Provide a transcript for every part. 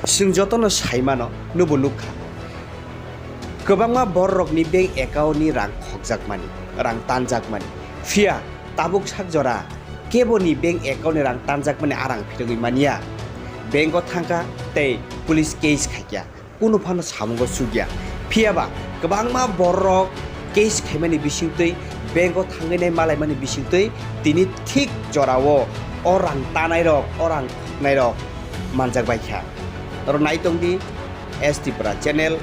जों जतन साइमानो नुबो नुखा गोबांमा बररकनि बेंक एकाउन्टनि रां खगजाकमानि रां तानजाकमानि फिया ताबुक साकजरा केबोनि बेंक एकाउन्टनि रां तानजाकमानि आरां फिरगै मानिया बेंक थांका तै पुलिस केस खायकिया कुनु फानो सामुगो सुगिया फियाबा गोबांमा बररक केस खायमानि बिसिंतै बेंक थांगैनाय मालायमानि बिसिंतै तिनि थिक जरावो अरां तानाय रक अरां खगनाय रक मानजाक बायखा नर नाइतंदि एसटी प्रा चैनल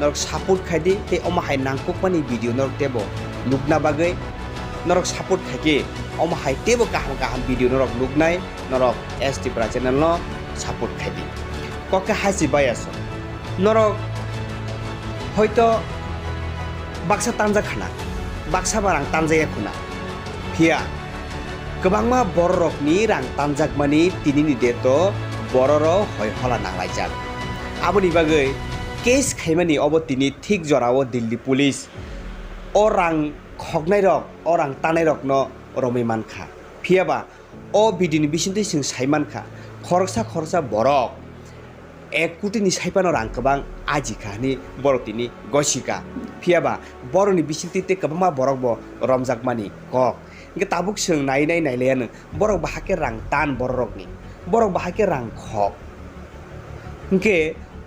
नरक सपोर्ट खायदि ते अमाहाय नांकुकमानि भिडिअ नरक तेबो नुकना बागै नरक सपोर्ट खायके अमाहाय तेबो गाहाम गाहाम भिडिअ नरक नुकनाय नरक एसटी प्रा चैनल न सपोर्ट खायदि कके हासि बायास नरक हयतो बाक्सा तानजा खाना बाक्सा बारां तानजाया खुना फिया गोबांमा बररकनि रां तानजाकमानि तिनिनि देतो बररो हय हला नांलायजाक आबोनि बागै केस खायमानि अबो तिनि थिक जरावो दिल्ली पुलिस अ रां खगनाय रक अ रां तानाय रक न रमै मानखा फियाबा अ भिडिअनि बिसिंतै जों साइमानखा खरसा बरक 1 कोटिनि साइपानो रां गोबां आजिखानि बरतिनि गसिका फियाबा बरनि बिसिंतै ते गोबांमा बरकबो रमजाकमानि कक इंके ताबुक जों नायनाय नायलायानो बरक बाहाके रां तान बररकनि बरक बाहाके रां खग इंके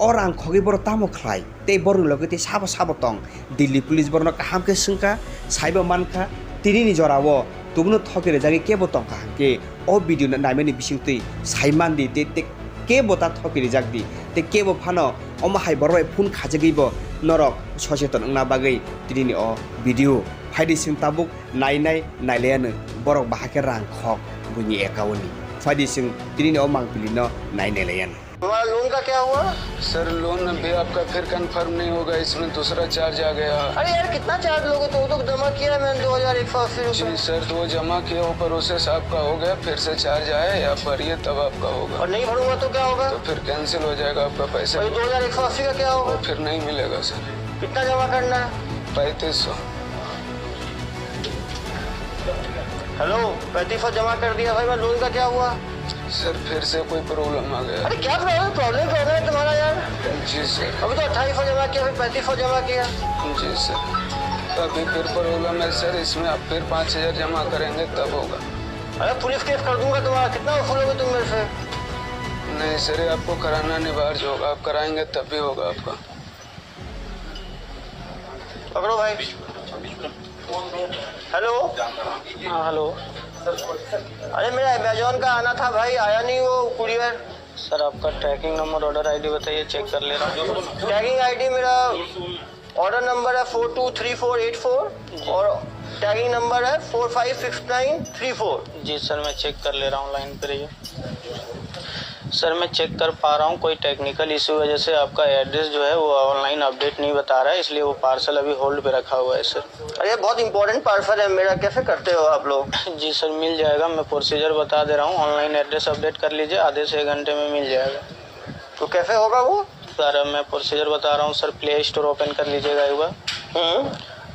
अ रां खगै बर तामो खलाय ते बरनि लगे ते साबो तंग दिल्ली पुलिस बरनो काहामके संका साइबो मानखा तिनिनि जरावो तुबनो थकेरे जागे केबो तंका हांके अ भिडिअ नायमानि बिसिंतै साइमानदि ते केबो ता थकेरे जागदि ते केबो फानो अमाहाय बरबाय फुन खाजगैबो नरक सचेतन अंना बागै तिनिनि अ भिडिअ फाइदि सिं ताबुक नायनाय नायलायानो बरक बाहाके रां खग बुनि एकाउन्टनि फाइदि सिं तिनिनि अ मांपिलिनो नायनायलायानो हमारा लोन का क्या हुआ? सर लोन भी आपका फिर कंफर्म नहीं होगा, इसमें दूसरा चार्ज आ गया। अरे यार कितना चार्ज लोगे? तो जमा किया मैंने 2180 जी रुपये। सर तो वो जमा किया वो प्रोसेस आपका हो गया, फिर से चार्ज आया या भरिए तब आपका होगा। और नहीं भरूंगा तो क्या होगा? तो फिर कैंसिल हो जाएगा आपका पैसा। 2180 का क्या होगा? वो फिर नहीं मिलेगा सर। कितना जमा करना है? 3500। हेलो 3500 जमा कर दिया भाई, मैं लोन का क्या हुआ? सर फिर से कोई प्रॉब्लम आ गया। अरे क्या प्रॉब्लम है तुम्हारा यार? जी सर। अभी तो 2800 जमा किया, फिर 3500 जमा किया। जी सर अभी फिर प्रॉब्लम है सर, इसमें आप फिर 5000 जमा करेंगे तब होगा। अरे पुलिस केस कर दूंगा तुम्हारा, कितना वसूलोगे तुम मेरे से? नहीं सर आपको कराना अनिवार्य होगा, आप कराएंगे तब भी होगा आपका। पकड़ो भाई। हेलो हाँ हेलो अरे मेरा अमेजोन का आना था भाई, आया नहीं वो कुरियर। सर आपका ट्रैकिंग नंबर ऑर्डर आईडी बताइए, चेक कर ले रहा हूँ। टैगिंग आईडी मेरा ऑर्डर नंबर है 423484 और टैगिंग नंबर है 456934। जी सर मैं चेक कर ले रहा हूँ, लाइन पे रहिए। सर मैं चेक कर पा रहा हूँ कोई टेक्निकल इशू वजह से आपका एड्रेस जो है वो ऑनलाइन अपडेट नहीं बता रहा है, इसलिए वो पार्सल अभी होल्ड पे रखा हुआ है सर। अरे बहुत इंपॉर्टेंट पार्सल है मेरा, कैसे करते हो आप लोग? जी सर मिल जाएगा, मैं प्रोसीजर बता दे रहा हूँ। ऑनलाइन एड्रेस अपडेट कर लीजिए, आधे से 1 घंटे में मिल जाएगा। तो कैसे होगा वो? सर मैं प्रोसीजर बता रहा हूँ सर। प्ले स्टोर ओपन कर लीजिएगा एक बार।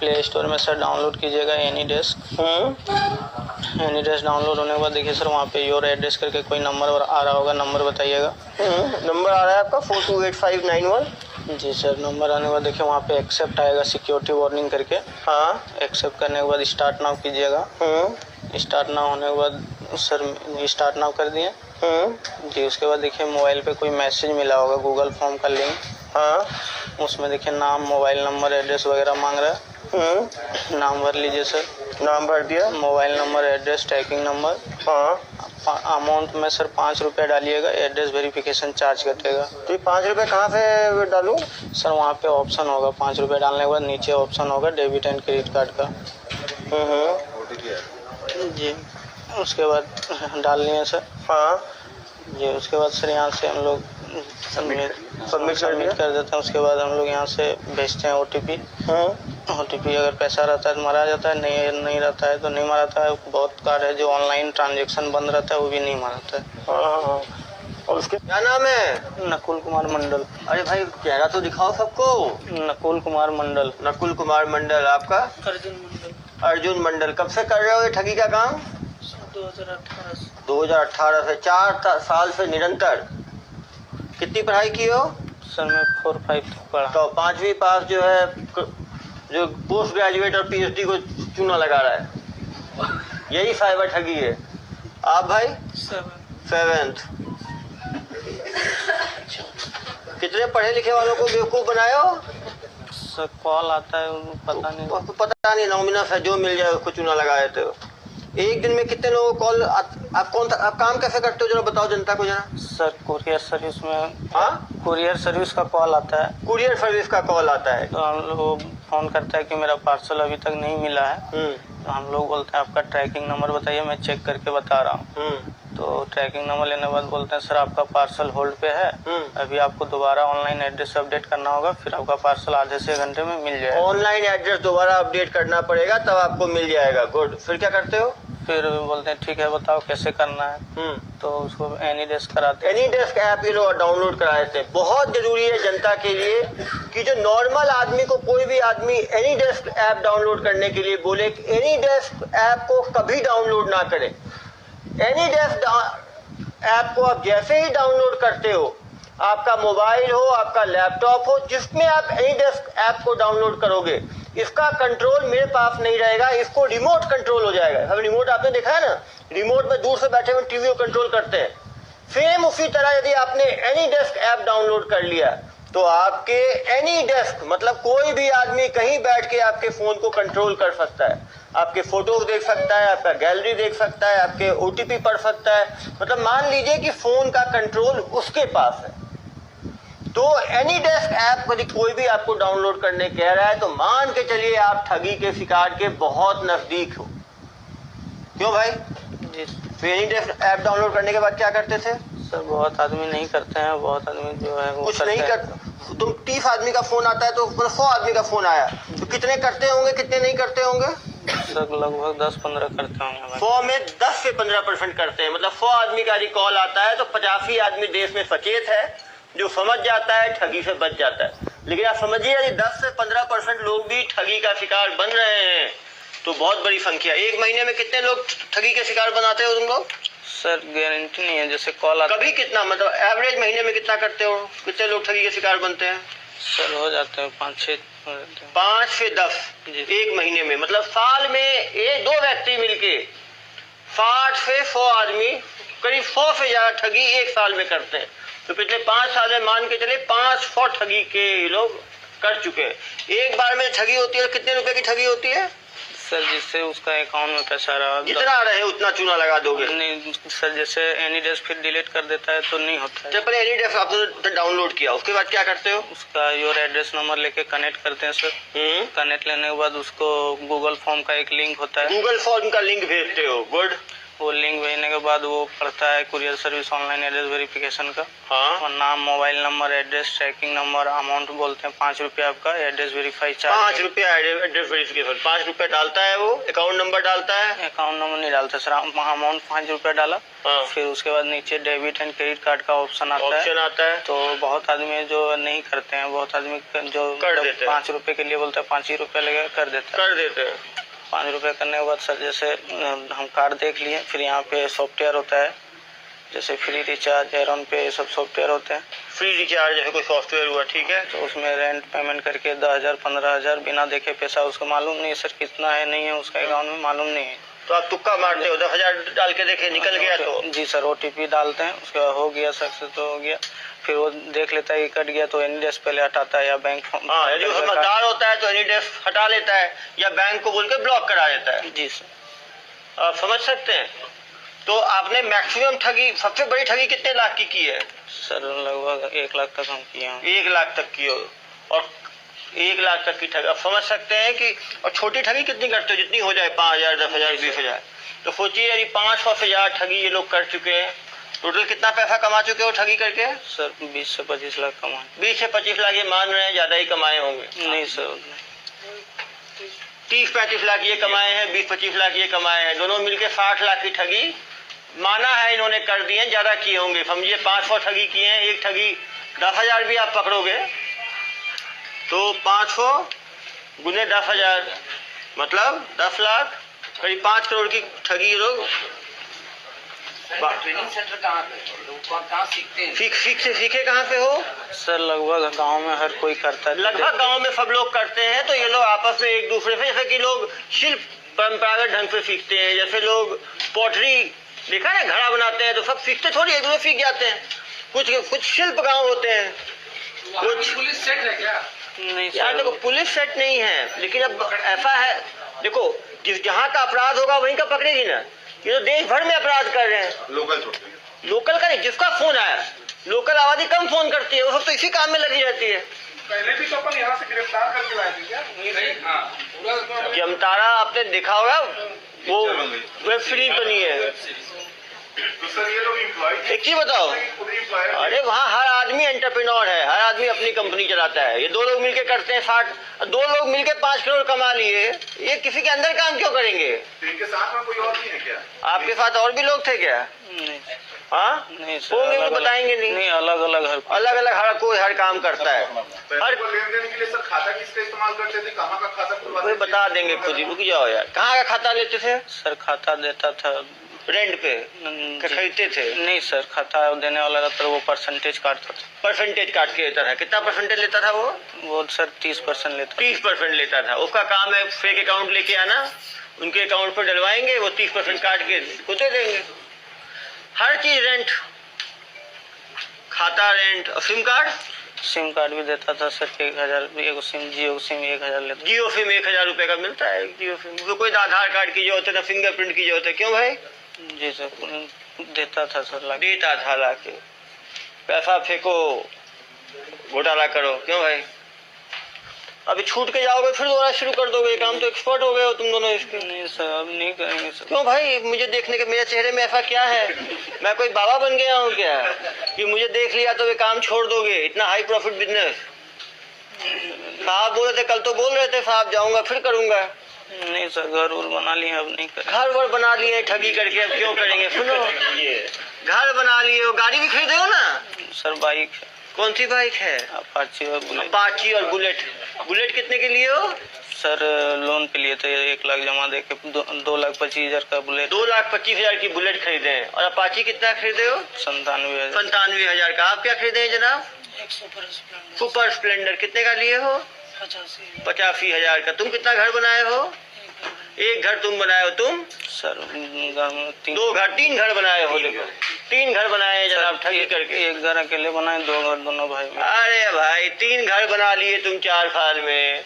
प्ले स्टोर में सर डाउनलोड कीजिएगा एनीडेस्क। एनीडेस्क डाउनलोड होने के बाद देखिए सर वहाँ पे योर एड्रेस करके कोई नंबर आ रहा होगा, नंबर बताइएगा। नंबर आ रहा है आपका 428591। जी सर नंबर आने के बाद देखिए वहाँ पे एक्सेप्ट आएगा सिक्योरिटी वार्निंग करके। हाँ एक्सेप्ट करने के बाद स्टार्ट नाउ कीजिएगा। स्टार्ट नाउ होने के बाद सर स्टार्ट नाउ कर दिए। जी उसके बाद देखिए मोबाइल पे कोई मैसेज मिला होगा, गूगल फॉर्म का लिंक। हाँ उसमें देखिए नाम, मोबाइल नंबर, एड्रेस वगैरह मांग रहा है। नाम भर लीजिए सर। नाम भर दिया। Mobile number, address, tracking number. हाँ अमाउंट में सर 5 रुपये डालिएगा, एड्रेस वेरिफिकेशन चार्ज कटेगा। तो ये 5 रुपये कहाँ से डालूँ? सर वहाँ पे ऑप्शन होगा, 5 रुपये डालने के बाद नीचे ऑप्शन होगा डेबिट एंड क्रेडिट कार्ड का। जी उसके बाद डाल लिए सर। हाँ जी उसके बाद सर यहाँ से हम लोग सबमिट कर देते हैं। उसके बाद हम लोग यहाँ से भेजते हैं OTP। OTP अगर पैसा रहता है तो मारा जाता है, नहीं रहता है तो नहीं माराता है। बहुत कार्ड है जो ऑनलाइन ट्रांजेक्शन बंद रहता है वो भी नहीं माराता है। और उसके क्या नाम है? नकुल कुमार मंडल। अरे भाई चेहरा तो दिखाओ सबको। नकुल कुमार मंडल। नकुल कुमार मंडल। आपका? अर्जुन मंडल। अर्जुन मंडल। कब से कर रहे हो ये ठगी का काम? 2018 से। 2018 से 4 साल से निरंतर। कितनी पढ़ाई की हो? सर मैं 4-5 तक पढ़ा। तो 5वीं पास जो है, जो पोस्ट ग्रेजुएट और पीएचडी को चूना लगा रहा है, यही साइबर ठगी है। आप भाई? 7th। कितने पढ़े लिखे वालों को बेवकूफ बनाए हो? सर कॉल आता है, उनको पता नहीं नॉमिनस है, जो मिल जाए उसको चूना लगा देते हो। एक दिन में कितने लोगों को कॉल? आप काम कैसे करते हो जरा बताओ जनता को जरा। सर कुरियर सर्विस में। हाँ, कुरियर सर्विस का कॉल आता है। कुरियर सर्विस का कॉल आता है तो हम लोग फोन करता है कि मेरा पार्सल अभी तक नहीं मिला है। तो हम लोग बोलते हैं आपका ट्रैकिंग नंबर बताइए, मैं चेक करके बता रहा हूँ। तो ट्रैकिंग नंबर लेने के बाद बोलते हैं सर आपका पार्सल होल्ड पे है, अभी आपको दोबारा ऑनलाइन एड्रेस अपडेट करना होगा, फिर आपका पार्सल आधे से घंटे में मिल जाएगा। ऑनलाइन एड्रेस दोबारा अपडेट करना पड़ेगा तब आपको मिल जाएगा। गुड। फिर क्या करते हो? फिर बोलते हैं ठीक है बताओ कैसे करना है। तो उसको एनी डेस्क कराते हैं। एनी डेस्क ऐप ये लोग डाउनलोड करा देते हैं। बहुत जरूरी है जनता के लिए कि जो नॉर्मल आदमी को, कोई भी आदमी एनी डेस्क ऐप डाउनलोड करने के लिए बोले कि एनी डेस्क ऐप को कभी डाउनलोड ना करें। एनी डेस्क ऐप को आप जैसे ही डाउनलोड करते हो, आपका मोबाइल हो, आपका लैपटॉप हो, जिसमें आप एनी डेस्क ऐप को डाउनलोड करोगे, इसका कंट्रोल मेरे पास नहीं रहेगा, इसको रिमोट कंट्रोल हो जाएगा। अब रिमोट आपने देखा है ना, रिमोट में दूर से बैठे हुए टीवी को कंट्रोल करते हैं। सेम उसी तरह यदि आपने एनी डेस्क ऐप डाउनलोड कर लिया तो आपके एनी डेस्क मतलब कोई भी आदमी कहीं बैठ के आपके फोन को कंट्रोल कर सकता है, आपके फोटोज देख सकता है, आपका गैलरी देख सकता है, आपके OTP पढ़ सकता है। मतलब मान लीजिए कि फोन का कंट्रोल उसके पास है। तो एनी डेस्क ऐप यदि कोई भी आपको डाउनलोड करने कह रहा है तो मान के चलिए आप ठगी के शिकार के बहुत नजदीक हो। क्यों भाई? तो एनी डेस्क ऐप डाउनलोड करने के बाद क्या करते थे? सर बहुत आदमी नहीं करते हैं, बहुत आदमी जो है वो कुछ नहीं करते। तुम 30 आदमी का फोन आता है तो 100 आदमी का फोन आया तो कितने करते होंगे, कितने नहीं करते होंगे? सर लगभग 10-15 करते होंगे। 100 में 10 से 15% करते हैं। मतलब 100 आदमी का यदि कॉल आता है तो 85 आदमी देश में सचेत है, जो समझ जाता है, ठगी से बच जाता है। लेकिन आप समझिए यदि 10 से 15% लोग भी ठगी का शिकार बन रहे हैं तो बहुत बड़ी संख्या। एक महीने में कितने लोग ठगी के शिकार बनाते हो तुम लोग? सर गारंटी नहीं है, जैसे कॉल आता कभी कितना, मतलब एवरेज महीने में कितना करते हो? कितने लोग ठगी के शिकार बनते हैं? सर हो जाते हैं 5-6 5 से 10 एक महीने में। मतलब साल में ये 2 व्यक्ति मिलके 60 से 100 आदमी, करीब 100 से ज्यादा ठगी एक साल में करते हैं। तो पिछले 5 साल में मान के चले 500 ठगी के लोग कर चुके हैं। एक बार में ठगी होती है, कितने रुपए की ठगी होती है? सर जिससे उसका अकाउंट में पैसा रहा, जितना रहे उतना चूना लगा दोगे? नहीं सर, जैसे एनी डेस्क फिर डिलीट कर देता है तो नहीं होता है। जब पहले एनी डेस्क आपने डाउनलोड किया उसके बाद क्या करते हो? उसका योर एड्रेस नंबर लेके कनेक्ट करते हैं सर। कनेक्ट लेने के बाद उसको गूगल फॉर्म का एक लिंक होता है, गूगल फॉर्म का लिंक भेजते हो। गुड। वो लिंक भेजने के बाद वो पढ़ता है courier service online address verification का। हाँ। और नाम, mobile number, address, tracking number, amount बोलते हैं 5 रुपया आपका एड्रेस वेरीफाई चार्ज। 5 रुपया एड्रेस वेरिफिकेशन, 5 रुपया डालता है वो। अकाउंट नंबर डालता है? अकाउंट नंबर नहीं डालता सर, अमाउंट 5 रुपया डाला। हाँ। फिर उसके बाद नीचे डेबिट एंड क्रेडिट कार्ड का ऑप्शन आता है। तो बहुत आदमी जो नहीं करते हैं, बहुत आदमी जो कर देते हैं। 5 रुपए के लिए बोलते हैं 5 ही रुपया लगे कर देते हैं। 5 रुपये करने के बाद सर जैसे हम कार्ड देख लिए, फिर यहाँ पे सॉफ्टवेयर होता है जैसे फ्री रिचार्ज, एरन पे, ये सब सॉफ्टवेयर होते हैं। फ्री रिचार्ज है कोई सॉफ्टवेयर हुआ, ठीक है। तो उसमें रेंट पेमेंट करके 10,000 15,000 बिना देखे पैसा, उसको मालूम नहीं है सर कितना है नहीं है उसका अकाउंट में मालूम नहीं है। तो आप तुक्का मारते हो, 10,000 डाल के देखे निकल गया तो? जी सर, OTP डालते हैं, उसके बाद हो गया सक्सेस तो हो गया। फिर वो देख लेता है कि कट गया तो एनी डेस्क पहले हटाता है या बैंक। हाँ, यदि वो समझदार होता है तो एनी डेस्क हटा लेता है या बैंक को बोल के ब्लॉक करा देता है। जी सर। आप समझ सकते हैं। तो आपने मैक्सिमम ठगी, सबसे बड़ी ठगी कितने लाख की है? सर लगभग 1 लाख तक हम किए हैं। 1 लाख तक की हो, और 1 लाख तक की ठगी। आप समझ सकते हैं कि, और छोटी ठगी कितनी करते हो? जितनी हो जाए, 5,000, 10,000, 20,000। तो सोचिए यदि 500 से ज्यादा ठगी ये लोग कर चुके हैं, टोटल कितना पैसा कमा चुके हो ठगी करके? सर 20 से 25 लाख कमाए। 20 से 25 लाख ये मान रहे हैं, ज्यादा ही कमाए होंगे? नहीं सर, 30-35 लाख ये कमाए हैं, 20-25 लाख ये कमाए हैं, दोनों मिलके 60 लाख की ठगी माना है इन्होंने कर दी है। ज्यादा किए होंगे, समझिए 500 ठगी किए हैं, एक ठगी 10,000 भी आप पकड़ोगे तो 500 गुने 10,000 मतलब 10 लाख, करीब 5 करोड़ की ठगी ये लोग ट्रेनिंग सेंटर कहाँ पे लोग कहाँ सीखते हैं? सीखे कहाँ पे हो? सर लगभग गांव में हर कोई करता है। लगभग गांव में सब लोग करते हैं। तो ये लोग आपस में एक दूसरे से, जैसे कि लोग शिल्प परंपरागत ढंग से सीखते हैं, जैसे लोग पोटरी देखा ना, घड़ा बनाते हैं, तो सब सीखते थोड़ी, एक दूसरे सीख जाते हैं। कुछ शिल्प गांव होते हैं। कुछ पुलिस सेट है क्या? नहीं यार सर, देखो, पुलिस सेट नहीं है, लेकिन अब ऐसा है, देखो जहाँ का अपराध होगा वहीं का पकड़ेगी ना। ये तो देश भर में अपराध कर रहे हैं। लोकल का नहीं, जिसका फोन आया, लोकल आबादी कम फोन करती है, वो सब तो इसी काम में लगी रहती है। पहले भी तो अपन यहाँ से गिरफ्तार करके लाए थे क्या? जमतारा आपने देखा होगा, वो वेब सीरीज बनी है। तो सर ये लोग एम्प्लॉय एक चीज बताओ, अरे वहाँ हर आदमी एंटरप्रेन्योर है, हर आदमी अपनी कंपनी चलाता है। ये 2 लोग मिलके करते हैं 2 लोग मिलके 5 करोड़ कमा लिए, ये किसी के अंदर काम क्यों करेंगे? इनके साथ में कोई और नहीं है क्या? आपके साथ और भी लोग थे क्या? नहीं हाँ, नहीं सर, होंगे, वो अलग-अलग- बताएंगे नहीं। नहीं, अलग अलग हर कोई हर काम करता है। पैसे हर को लेन देन के लिए सर खाता किसका इस्तेमाल करते थे? कहाँ का खाता खुलवाते कोई थे? बता देंगे खुद ही, रुक जाओ यार। कहाँ का खाता लेते थे? सर खाता देता था रेंट पे जी। खरीदते थे? नहीं सर, खाता देने वाला रहता था, वो परसेंटेज काटता था। परसेंटेज काट के लेता था। कितना परसेंटेज लेता था वो? सर 30% लेता 30% लेता था। उसका काम है फेक अकाउंट लेके आना, उनके अकाउंट पर डलवाएंगे, वो 30% काट के खुद दे देंगे। हर चीज रेंट, खाता रेंट और सिम कार्ड। सिम कार्ड भी देता था सर 1000, एगो सिम, जियो सिम 1000 लेता। जियो सिम 1000 रुपए का मिलता है। जियो सिम तो कोई आधार कार्ड की जरूरत है ना फिंगरप्रिंट की जरूरत है। क्यों भाई? जी सर, देता था सर लाके। देता था लाके। पैसा फेंको, घोटाला करो। क्यों भाई? अभी छूट के जाओगे फिर दोबारा शुरू कर दोगे। ये काम तो एक्सपर्ट हो गए हो तुम दोनों इसके। नहीं सर, अब नहीं करेंगे सर। क्यों भाई? मुझे देखने के मेरे चेहरे में ऐसा क्या है? मैं कोई बाबा बन गया हूँ क्या कि मुझे देख लिया तो ये काम छोड़ दोगे? इतना हाई प्रॉफिट बिजनेस। साहब बोल रहे थे, कल तो बोल रहे थे साहब जाऊंगा फिर करूंगा। नहीं सर, घर उर बना लिए, अब नहीं करेंगे। घर वर बना लिए ठगी करके, अब क्यों करेंगे? सुनो, घर बना लिए हो, गाड़ी भी खरीदे हो ना? सर बाइक, कौन सी बाइक है? अपाची और बुलेट। अपाची और बुलेट। बुलेट कितने के लिए हो? सर लोन पे लिए थे, 1 लाख जमा दे के 2,25,000 का बुलेट। 2,25,000 की बुलेट खरीदे हैं। और अपाची कितना खरीदे हो? 97,000। 97,000 का। आप क्या खरीदे हैं जनाब? Super Splendor. कितने का लिए हो? 85,000 का। तुम कितना घर बनाए हो? एक घर तुम बनाए हो। तुम सर घर में 3 घर बनाए हो। देखो 3 घर बनाए हैं जनाब ठगी करके। एक घर अकेले बनाए, 2 घर दोनों भाई में। अरे भाई 3 घर बना लिए तुम 4 साल में।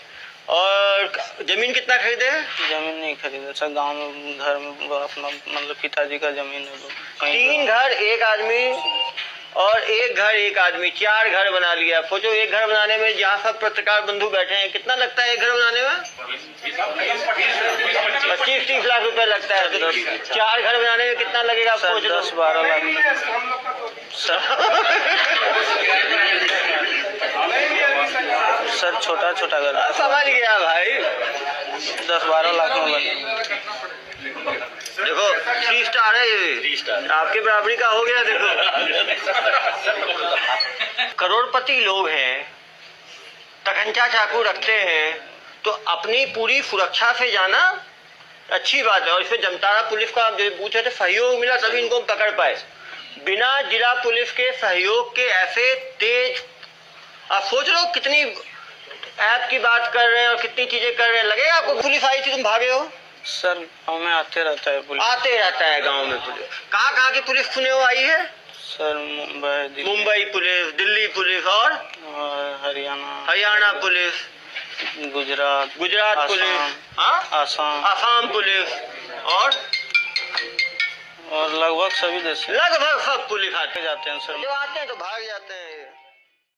और जमीन कितना खरीदे? जमीन नहीं खरीदा सर, गांव में घर में अपना मतलब पिताजी का जमीन है। 3 घर एक आदमी और एक घर एक आदमी, 4 घर बना लिया। सोचो एक घर बनाने में जहाँ सब पत्रकार बंधु बैठे हैं, कितना लगता है एक घर बनाने में? 25-30 लाख रुपए लगता है। तो 4 घर बनाने में कितना लगेगा? सोच लो। 10-12 लाख। हम लोग का तो सर छोटा छोटा घर, समझ गया भाई। 10-12 लाख में बना। देखो 3 स्टार है ये, आपके बराबरी का हो गया। देखो करोड़पति लोग हैं, तखंचा चाकू रखते हैं, तो अपनी पूरी सुरक्षा से जाना अच्छी बात है। और इसमें जमतारा पुलिस का जो पूछे थे सहयोग मिला तभी इनको पकड़ पाए। बिना जिला पुलिस के सहयोग के ऐसे तेज, आप सोच लो कितनी ऐप की बात कर रहे हैं और कितनी चीजें कर रहे हैं। लगेगा आपको पुलिस आई थी तुम भागे हो? सर गाँव में आते रहता है पुलिस। आते रहता है गांव में पुलिस। कहाँ की पुलिस सुने हो आई है? Sir Mumbai police, Delhi police और हरियाणा पुलिस, गुजरात पुलिस, हाँ आसाम पुलिस और लगभग सभी देश लगभग सब पुलिस आते जाते हैं सर। जब आते हैं तो भाग जाते हैं।